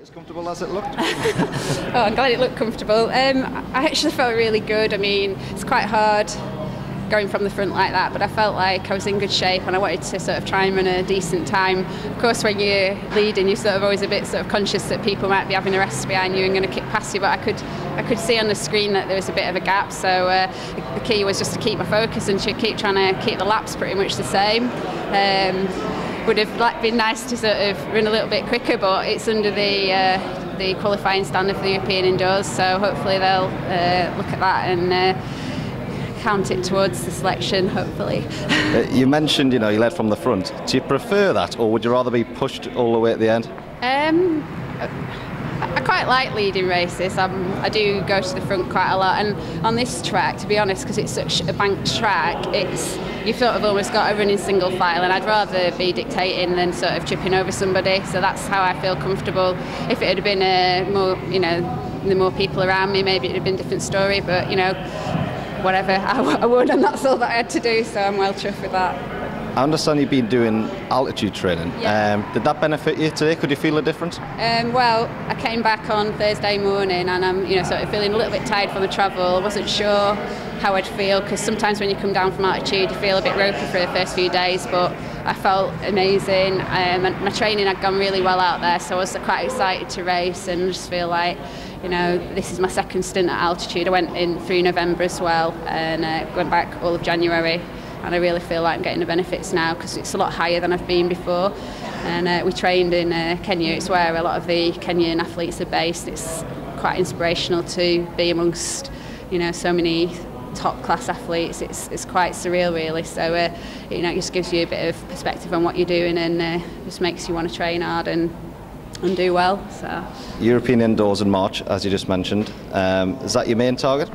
As comfortable as it looked? Oh, I'm glad it looked comfortable. I actually felt really good. I mean, it's quite hard going from the front like that, but I felt like I was in good shape and I wanted to sort of try and run a decent time. Of course, when you're leading, you're sort of always a bit sort of conscious that people might be having a rest behind you and going to kick past you, but I could see on the screen that there was a bit of a gap, so the key was just to keep my focus and to keep trying to keep the laps pretty much the same. Would have been nice to sort of run a little bit quicker, but it's under the qualifying standard for the European Indoors, so hopefully they'll look at that and count it towards the selection, hopefully. You mentioned, you led from the front. Do you prefer that, or would you rather be pushed all the way at the end? I quite like leading races. I do go to the front quite a lot, and on this track, to be honest, because it's such a banked track, you've sort of almost got to run in single file, and I'd rather be dictating than sort of tripping over somebody, so that's how I feel comfortable. If it had been more, the more people around me, maybe it would have been a different story, but whatever, I won, and that's all that I had to do, so I'm well chuffed with that. I understand you've been doing altitude training. Yeah. Did that benefit you today? Could you feel a difference? Well, I came back on Thursday morning and I'm sort of feeling a little bit tired from the travel. I wasn't sure how I'd feel, because sometimes when you come down from altitude you feel a bit ropey for the first few days, but I felt amazing. My training had gone really well out there, so I was quite excited to race and just feel like this is my second stint at altitude. I went in through November as well and went back all of January, and I really feel like I'm getting the benefits now because it's a lot higher than I've been before. And we trained in Kenya. It's where a lot of the Kenyan athletes are based. It's quite inspirational to be amongst so many top class athletes. It's quite surreal really, so it just gives you a bit of perspective on what you're doing, and just makes you want to train hard and do well. So European Indoors in March, as you just mentioned, is that your main target?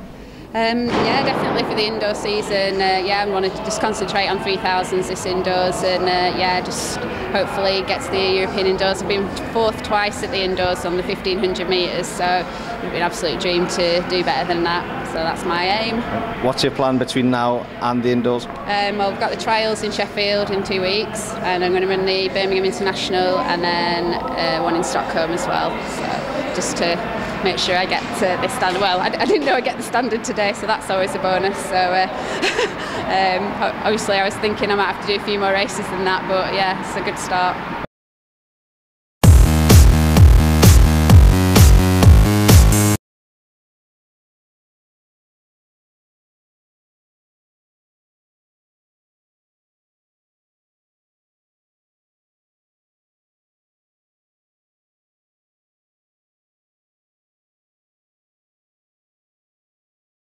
Yeah, definitely for the indoor season. I want to just concentrate on 3000s this indoors, and just hopefully get to the European Indoors. I've been fourth twice at the indoors on the 1500 metres, so it would be an absolute dream to do better than that. So that's my aim. What's your plan between now and the indoors? Well, we've got the trials in Sheffield in 2 weeks, and I'm going to run the Birmingham International and then one in Stockholm as well. So just to make sure I get to this standard. Well, I didn't know I'd get the standard today, so that's always a bonus. So obviously I was thinking I might have to do a few more races than that, but yeah, it's a good start.